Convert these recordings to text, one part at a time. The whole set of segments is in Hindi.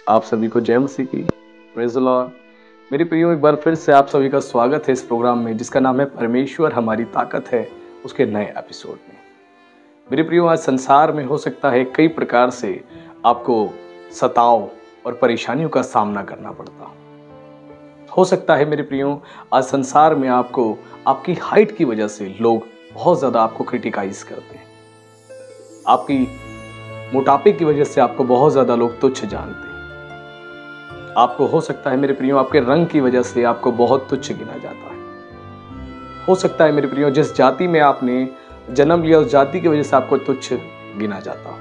आप सभी को जय मसीह की। Praise the Lord. मेरे प्रियो, एक बार फिर से आप सभी का स्वागत है इस प्रोग्राम में जिसका नाम है परमेश्वर हमारी ताकत है, उसके नए एपिसोड में। मेरे प्रियो, आज संसार में हो सकता है कई प्रकार से आपको सताव और परेशानियों का सामना करना पड़ता हो सकता है मेरे प्रियो, आज संसार में आपको आपकी हाइट की वजह से लोग बहुत ज़्यादा आपको क्रिटिकाइज करते हैं। आपकी मोटापे की वजह से आपको बहुत ज़्यादा लोग तुच्छ जानते हैं। आपको हो सकता है मेरे प्रियो, आपके रंग की वजह से आपको बहुत तुच्छ गिना जाता है। हो सकता है मेरे प्रियो, जिस जाति में आपने जन्म लिया उस जाति की वजह से आपको तुच्छ गिना जाता हो।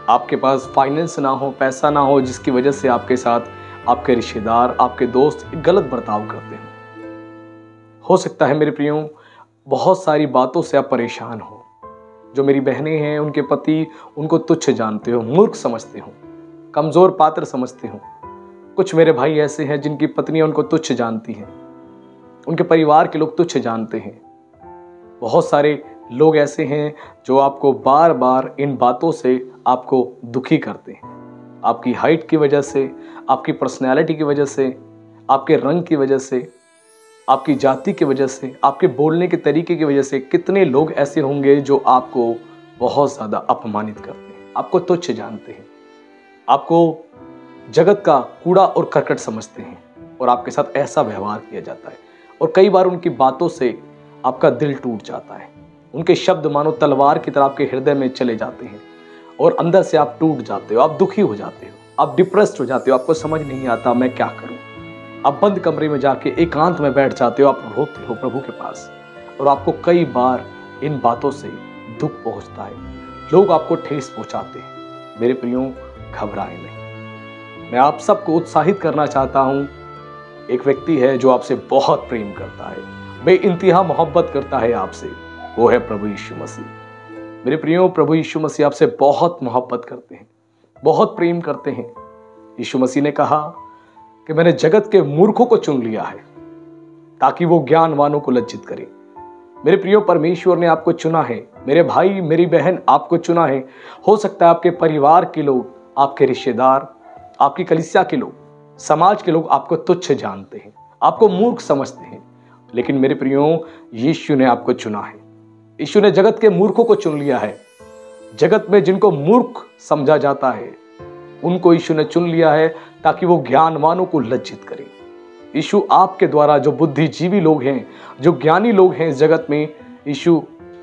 आपके पास फाइनेंस ना हो, पैसा ना हो, जिसकी वजह से आपके साथ आपके रिश्तेदार, आपके दोस्त गलत बर्ताव करते हैं। हो सकता है मेरे प्रियो, बहुत सारी बातों से आप परेशान हो। जो मेरी बहनें हैं, उनके पति उनको तुच्छ जानते हो, मूर्ख समझते हो, कमजोर पात्र समझते हो। कुछ मेरे भाई ऐसे हैं जिनकी पत्नियां उनको तुच्छ जानती हैं, उनके परिवार के लोग तुच्छ जानते हैं। बहुत सारे लोग ऐसे हैं जो आपको बार बार इन बातों से आपको दुखी करते हैं। आपकी हाइट की वजह से, आपकी पर्सनैलिटी की वजह से, आपके रंग की वजह से, आपकी जाति की वजह से, आपके बोलने के तरीके की वजह से कितने लोग ऐसे होंगे जो आपको बहुत ज़्यादा अपमानित करते हैं, आपको तुच्छ जानते हैं, आपको जगत का कूड़ा और करकट समझते हैं और आपके साथ ऐसा व्यवहार किया जाता है। और कई बार उनकी बातों से आपका दिल टूट जाता है। उनके शब्द मानो तलवार की तरह आपके हृदय में चले जाते हैं और अंदर से आप टूट जाते हो, आप दुखी हो जाते हो, आप डिप्रेस्ड हो जाते हो, आपको समझ नहीं आता मैं क्या करूं। आप बंद कमरे में जाके एकांत में बैठ जाते हो, आप रोते हो प्रभु के पास और आपको कई बार इन बातों से दुख पहुंचता है, लोग आपको ठेस पहुंचाते हैं। मेरे प्रियो, घबराए नहीं। मैं आप सबको उत्साहित करना चाहता हूं। एक व्यक्ति है जो आपसे बहुत प्रेम करता है, बेइंतहा मोहब्बत करता है आपसे, वो है प्रभु यीशु मसीह। मेरे प्रियो, प्रभु यीशु मसीह आपसे बहुत मोहब्बत करते हैं, बहुत प्रेम करते हैं। यीशु मसीह ने कहा कि मैंने जगत के मूर्खों को चुन लिया है ताकि वो ज्ञानवानों को लज्जित करे। मेरे प्रियो, परमेश्वर ने आपको चुना है। मेरे भाई, मेरी बहन, आपको चुना है। हो सकता है आपके परिवार के लोग, आपके रिश्तेदार, आपकी कलीसिया के लोग, समाज के लोग आपको तुच्छ जानते हैं, आपको मूर्ख समझते हैं, लेकिन मेरे प्रियो, यीशु ने आपको चुना है। यीशु ने जगत के मूर्खों को चुन लिया है। जगत में जिनको मूर्ख समझा जाता है उनको यीशु ने चुन लिया है ताकि वो ज्ञानवानों को लज्जित करें। यीशु आपके द्वारा, जो बुद्धिजीवी लोग हैं, जो ज्ञानी लोग हैं इस जगत में, यीशु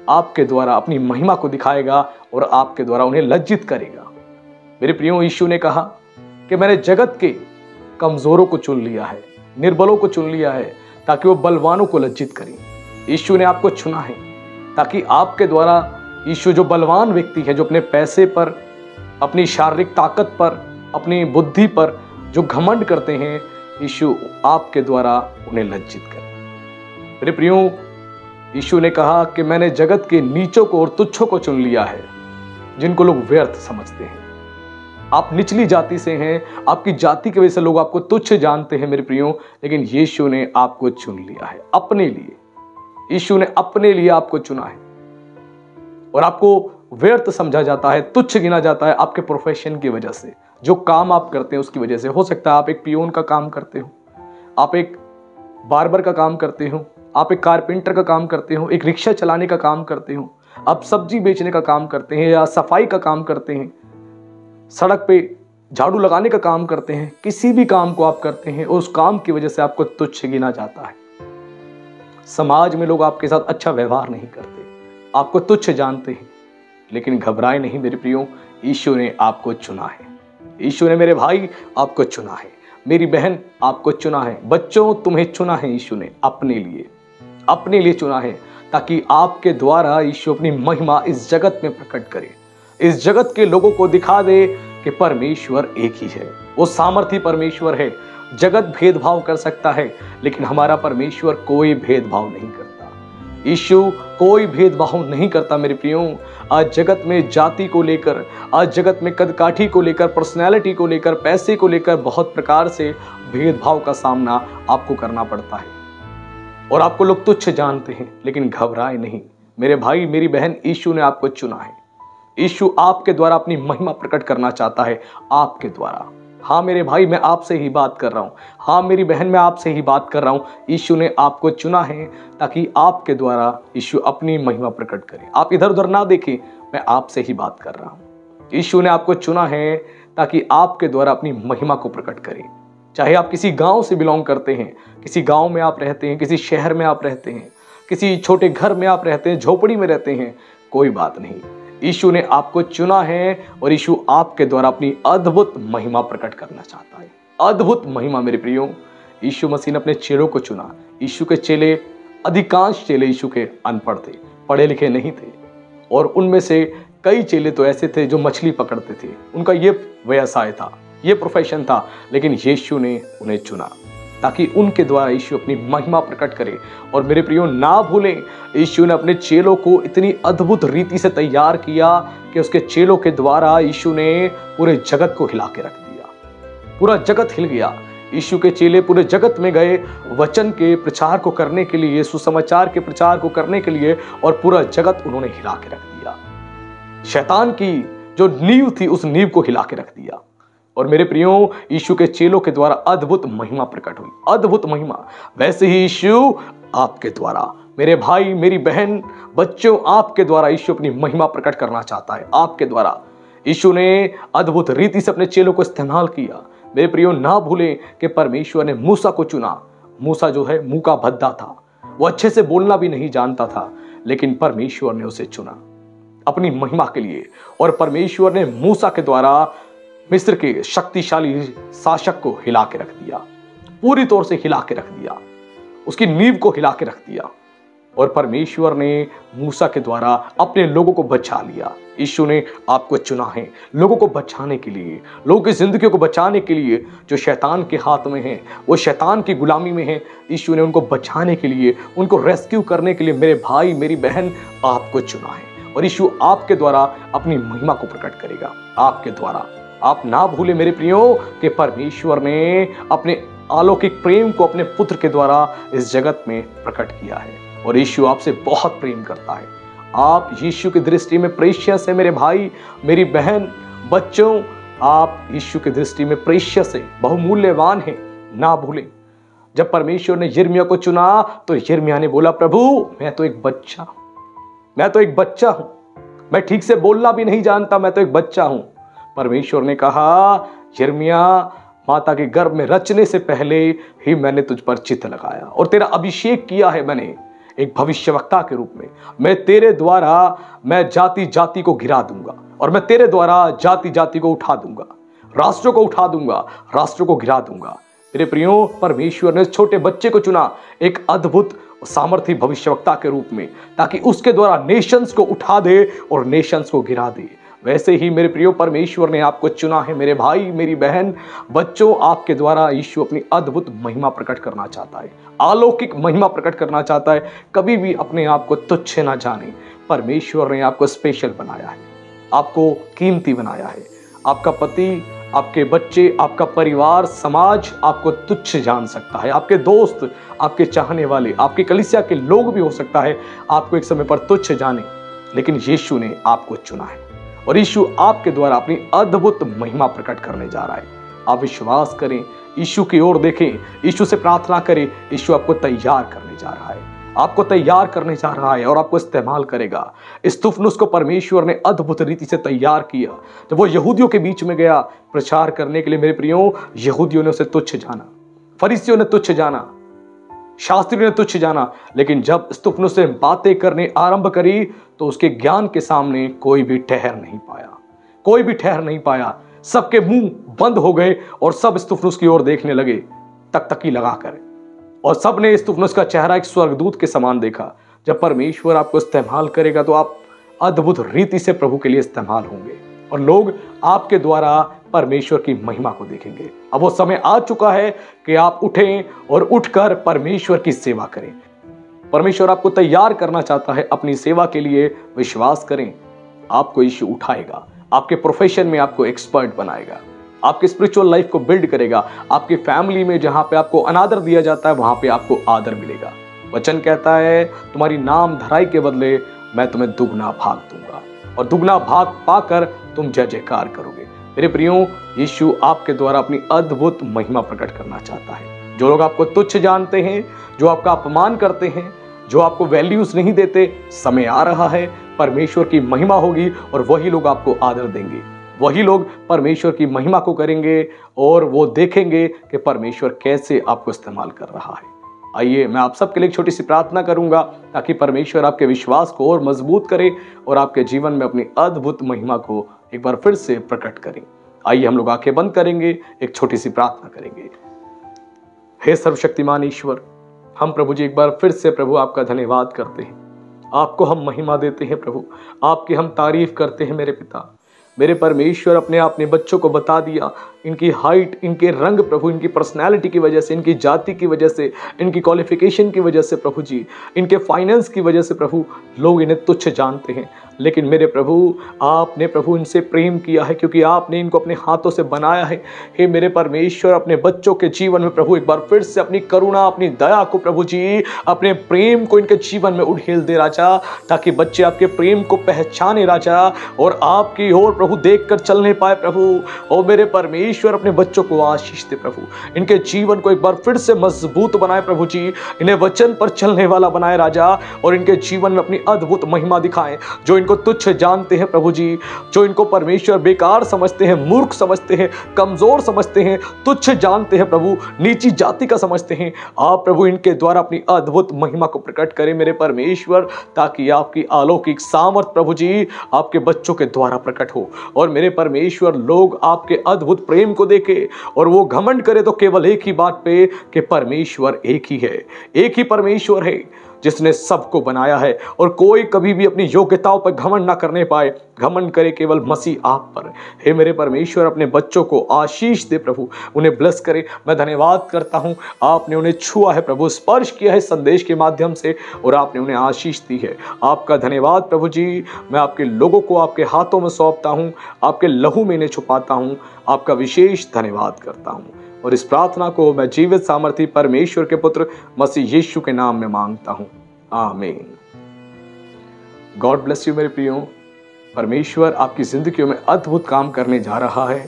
आपके द्वारा अपनी महिमा को दिखाएगा और आपके द्वारा उन्हें लज्जित करेगा। मेरे प्रियो, यीशु ने कहा कि मैंने जगत के कमजोरों को चुन लिया है, निर्बलों को चुन लिया है ताकि वो बलवानों को लज्जित करें। यीशु ने आपको चुना है ताकि आपके द्वारा यीशु, जो बलवान व्यक्ति है, जो अपने पैसे पर, अपनी शारीरिक ताकत पर, अपनी बुद्धि पर जो घमंड करते हैं, यीशु आपके द्वारा उन्हें लज्जित करे। मेरे प्रियो, यीशु ने कहा कि मैंने जगत के नीचों को और तुच्छों को चुन लिया है, जिनको लोग व्यर्थ समझते हैं। आप निचली जाति से हैं, आपकी जाति की वजह से लोग आपको तुच्छ जानते हैं मेरे प्रियो, लेकिन यीशु ने आपको चुन लिया है अपने लिए। यीशु ने अपने लिए आपको चुना है और आपको व्यर्थ समझा जाता है, तुच्छ गिना जाता है आपके प्रोफेशन की वजह से, जो काम आप करते हैं उसकी वजह से। हो सकता है आप एक पियोन का काम करते हो, आप एक बार्बर का काम करते हो, आप एक कारपेंटर का काम करते हो, एक रिक्शा चलाने का काम करते हो, आप सब्जी बेचने का काम करते हैं या सफाई का काम करते हैं, सड़क पे झाड़ू लगाने का काम करते हैं। किसी भी काम को आप करते हैं और उस काम की वजह से आपको तुच्छ गिना जाता है। समाज में लोग आपके साथ अच्छा व्यवहार नहीं करते, आपको तुच्छ जानते हैं, लेकिन घबराए नहीं मेरे प्रियो, यीशु ने आपको चुना है। यीशु ने, मेरे भाई, आपको चुना है। मेरी बहन, आपको चुना है। बच्चों, तुम्हें चुना है यीशु ने अपने लिए चुना है ताकि आपके द्वारा यीशु अपनी महिमा इस जगत में प्रकट करे, इस जगत के लोगों को दिखा दे कि परमेश्वर एक ही है। वो सामर्थी परमेश्वर है। जगत भेदभाव कर सकता है, लेकिन हमारा परमेश्वर कोई भेदभाव नहीं करता। यीशु कोई भेदभाव नहीं करता मेरे प्रियो। आज जगत में जाति को लेकर, आज जगत में कदकाठी को लेकर, पर्सनैलिटी को लेकर, पैसे को लेकर बहुत प्रकार से भेदभाव का सामना आपको करना पड़ता है और आपको लोग तुच्छ जानते हैं, लेकिन घबराए नहीं मेरे भाई, मेरी बहन, यीशु ने आपको चुना है। यीशु आपके द्वारा अपनी महिमा प्रकट करना चाहता है, आपके द्वारा। हाँ मेरे भाई, मैं आपसे ही बात कर रहा हूँ। हाँ मेरी बहन, मैं आपसे ही बात कर रहा हूँ। यीशु ने आपको चुना है ताकि आपके द्वारा यीशु अपनी महिमा प्रकट करे। आप इधर उधर ना देखें, मैं आपसे ही बात कर रहा हूँ। यीशु ने आपको चुना है ताकि आपके द्वारा अपनी महिमा को प्रकट करे। चाहे आप किसी गांव से बिलोंग करते हैं, किसी गांव में आप रहते हैं, किसी शहर में आप रहते हैं, किसी छोटे घर में आप रहते हैं, झोपड़ी में रहते हैं, कोई बात नहीं। यीशु ने आपको चुना है और यीशु आपके द्वारा अपनी अद्भुत महिमा प्रकट करना चाहता है। अद्भुत महिमा मेरे प्रियो, यीशु मसीह ने अपने चेलों को चुना। यीशु के चेले, अधिकांश चेले यीशु के अनपढ़ थे, पढ़े लिखे नहीं थे, और उनमें से कई चेले तो ऐसे थे जो मछली पकड़ते थे। उनका ये व्यवसाय था, ये प्रोफेशन था, लेकिन यीशु ने उन्हें चुना ताकि उनके द्वारा यीशु अपनी महिमा प्रकट करे। और मेरे प्रियो, ना भूलें, यीशु ने अपने चेलों को इतनी अद्भुत रीति से तैयार किया कि उसके चेलों के द्वारा यीशु ने पूरे जगत को हिला के रख दिया। पूरा जगत हिल गया। यीशु के चेले पूरे जगत में गए वचन के प्रचार को करने के लिए, सुसमाचार के प्रचार को करने के लिए, और पूरा जगत उन्होंने हिला के रख दिया। शैतान की जो नींव थी, उस नींव को हिला के रख दिया। और मेरे प्रियो, यीशु के चेलों के द्वारा अद्भुत महिमा प्रकट हुई, अद्भुत महिमा। वैसे ही यीशु आपके द्वारा, मेरे भाई मेरी बहन, बच्चों, आपके द्वारा यीशु अपनी महिमा प्रकट करना चाहता है। आपके द्वारा यीशु ने अद्भुत रीति से अपने चेलों को इस्तेमाल किया। मेरे प्रियो, ना भूलें कि परमेश्वर ने मूसा को चुना। मूसा जो है मुंह का भद्दा था, वो अच्छे से बोलना भी नहीं जानता था, लेकिन परमेश्वर ने उसे चुना अपनी महिमा के लिए। और परमेश्वर ने मूसा के द्वारा मिस्र के शक्तिशाली शासक को हिला के रख दिया, पूरी तौर से हिला के रख दिया, उसकी नींव को हिला के रख दिया। और परमेश्वर ने मूसा के द्वारा अपने लोगों को बचा लिया। यीशु ने आपको चुना है लोगों को बचाने के लिए, लोगों की जिंदगी को बचाने के लिए, जो शैतान के हाथ में है, वो शैतान की गुलामी में है। यीशु ने उनको बचाने के लिए, उनको रेस्क्यू करने के लिए, मेरे भाई मेरी बहन, आपको चुना है। और यीशु आपके द्वारा अपनी महिमा को प्रकट करेगा, आपके द्वारा। आप ना भूले मेरे प्रियो कि परमेश्वर ने अपने अलौकिक प्रेम को अपने पुत्र के द्वारा इस जगत में प्रकट किया है। और यीशु आपसे बहुत प्रेम करता है। आप यीशु की दृष्टि में प्रेशियस है मेरे भाई मेरी बहन, बच्चों, आप यीशु की दृष्टि में प्रेशियस है, बहुमूल्यवान है। ना भूलें, जब परमेश्वर ने यिर्मयाह को चुना तो यिर्मयाह ने बोला, प्रभु मैं तो एक बच्चा हूं, मैं ठीक से बोलना भी नहीं जानता, मैं तो एक बच्चा हूं। परमेश्वर ने कहा, यिर्मयाह, माता के गर्भ में रचने से पहले ही मैंने तुझ पर चित्त लगाया और तेरा अभिषेक किया है मैंने एक भविष्यवक्ता के रूप में। मैं तेरे द्वारा मैं जाति जाति को गिरा दूंगा, और मैं तेरे द्वारा जाति जाति को उठा दूंगा, राष्ट्रों को उठा दूंगा, राष्ट्रों को गिरा दूंगा। मेरे प्रियो, परमेश्वर ने छोटे बच्चे को चुना एक अद्भुत सामर्थी भविष्यवक्ता के रूप में, ताकि उसके द्वारा नेशंस को उठा दे और नेशंस को गिरा दे। वैसे ही मेरे प्रियो, परमेश्वर ने आपको चुना है मेरे भाई मेरी बहन, बच्चों, आपके द्वारा यीशु अपनी अद्भुत महिमा प्रकट करना चाहता है, अलौकिक महिमा प्रकट करना चाहता है। कभी भी अपने आप को तुच्छ ना जाने। परमेश्वर ने आपको स्पेशल बनाया है, आपको कीमती बनाया है। आपका पति, आपके बच्चे, आपका परिवार, समाज आपको तुच्छ जान सकता है। आपके दोस्त, आपके चाहने वाले, आपके कलीसिया के लोग भी हो सकता है आपको एक समय पर तुच्छ जाने, लेकिन यीशु ने आपको चुना है और यीशु आपके द्वारा अपनी अद्भुत महिमा प्रकट करने जा रहा है। आप विश्वास करें, यीशु की ओर देखें, यीशु से प्रार्थना करें। यीशु आपको तैयार करने जा रहा है, आपको तैयार करने जा रहा है और आपको इस्तेमाल करेगा। स्तिफनुस को परमेश्वर ने अद्भुत रीति से तैयार किया। जब वो यहूदियों के बीच में गया प्रचार करने के लिए, मेरे प्रियो, यहूदियों ने उसे तुच्छ जाना, फरीसियों ने तुच्छ जाना, शास्त्रियों ने तुच्छ जाना, लेकिन जब स्तिफनुस से बातें करने आरंभ करी तो उसके ज्ञान के सामने कोई भी ठहर नहीं पाया, कोई भी ठहर नहीं पाया। सबके मुंह बंद हो गए और सब स्तिफनुस की ओर देखने लगे तकतकी लगाकर, और सबने स्तिफनुस का चेहरा एक स्वर्गदूत के समान देखा। जब परमेश्वर आपको इस्तेमाल करेगा तो आप अद्भुत रीति से प्रभु के लिए इस्तेमाल होंगे और लोग आपके द्वारा परमेश्वर की महिमा को देखेंगे। अब वो समय आ चुका है कि आप उठें और उठकर परमेश्वर की सेवा करें। परमेश्वर आपको तैयार करना चाहता है अपनी सेवा के लिए। विश्वास करें, आपको यीशु उठाएगा, आपके प्रोफेशन में आपको एक्सपर्ट बनाएगा, आपके स्पिरिचुअल लाइफ को बिल्ड करेगा। आपकी फैमिली में जहां पे आपको अनादर दिया जाता है वहां पे आपको आदर मिलेगा। वचन कहता है, तुम्हारी नाम धराई के बदले मैं तुम्हें दुगना भाग दूंगा। और दुगना भाग पाकर तुम जय जयकार करोगे। मेरे प्रियो, यीशु आपके द्वारा अपनी अद्भुत महिमा प्रकट करना चाहता है। जो लोग आपको तुच्छ जानते हैं, जो आपका अपमान करते हैं, जो आपको वैल्यूज नहीं देते, समय आ रहा है परमेश्वर की महिमा होगी और वही लोग आपको आदर देंगे। वही लोग परमेश्वर की महिमा को करेंगे और वो देखेंगे कि परमेश्वर कैसे आपको इस्तेमाल कर रहा है। आइए मैं आप सबके लिए एक छोटी सी प्रार्थना करूंगा ताकि परमेश्वर आपके विश्वास को और मजबूत करे और आपके जीवन में अपनी अद्भुत महिमा को एक बार फिर से प्रकट करें। आइए हम लोग आंखें बंद करेंगे, एक छोटी सी प्रार्थना करेंगे। हे सर्वशक्तिमान ईश्वर, हम प्रभु जी एक बार फिर से प्रभु आपका धन्यवाद करते हैं, आपको हम महिमा देते हैं प्रभु, आपकी हम तारीफ करते हैं। मेरे पिता, मेरे परमेश्वर, अपने बच्चों को बता दिया, इनकी हाइट, इनके रंग प्रभु, इनकी पर्सनैलिटी की वजह से, इनकी जाति की वजह से, इनकी क्वालिफिकेशन की वजह से प्रभु जी, इनके फाइनेंस की वजह से प्रभु लोग इन्हें तुच्छ जानते हैं। लेकिन मेरे प्रभु, आपने प्रभु इनसे प्रेम किया है क्योंकि आपने इनको अपने हाथों से बनाया है। हे मेरे परमेश्वर, अपने बच्चों के जीवन में प्रभु एक बार फिर से अपनी करुणा, अपनी दया को प्रभु जी, अपने प्रेम को इनके जीवन में उड़ेल दे राजा, ताकि बच्चे आपके प्रेम को पहचाने राजा और आपकी ओर प्रभु देखकर चलने पाए प्रभु। और मेरे परमेश्वर, अपने बच्चों को आशीष दे प्रभु, इनके जीवन को एक बार फिर से मजबूत बनाए प्रभु जी, इन्हें वचन पर चलने वाला बनाए राजा और इनके जीवन में अपनी अद्भुत महिमा दिखाएं। जो इनको तुच्छ जानते हैं प्रभु जी, जो इनको परमेश्वर बेकार समझते हैं, मूर्ख समझते हैं, कमजोर समझते हैं, तुच्छ जानते हैं प्रभु, नीची जाति का समझते हैं, आप प्रभु इनके द्वारा अपनी अद्भुत महिमा को प्रकट करें मेरे परमेश्वर, ताकि आपकी अलौकिक सामर्थ प्रभु जी आपके बच्चों के द्वारा प्रकट हो और मेरे परमेश्वर लोग आपके अद्भुत प्रेम को देखे और वो घमंड करे तो केवल एक ही बात पे कि परमेश्वर एक ही है, एक ही परमेश्वर है जिसने सबको बनाया है और कोई कभी भी अपनी योग्यताओं पर घमंड ना करने पाए, घमंड करे केवल मसीह आप पर। हे मेरे परमेश्वर, अपने बच्चों को आशीष दे प्रभु, उन्हें ब्लेस करे। मैं धन्यवाद करता हूं, आपने उन्हें छुआ है प्रभु, स्पर्श किया है संदेश के माध्यम से और आपने उन्हें आशीष दी है। आपका धन्यवाद प्रभु जी। मैं आपके लोगों को आपके हाथों में सौंपता हूं, आपके लहू में इन्हें छुपाता हूं, आपका विशेष धन्यवाद करता हूं और इस प्रार्थना को मैं जीवित सामर्थी परमेश्वर के पुत्र मसीह यीशु के नाम में मांगता हूं, आमीन। गॉड ब्लेस यू मेरे प्रियो। परमेश्वर आपकी जिंदगियों में अद्भुत काम करने जा रहा है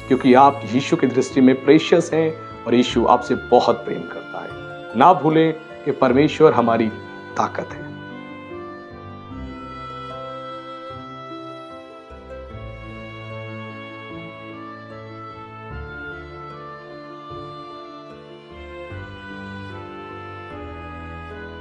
क्योंकि आप यीशु की दृष्टि में प्रेशियस हैं और यीशु आपसे बहुत प्रेम करता है। ना भूलें कि परमेश्वर हमारी ताकत है।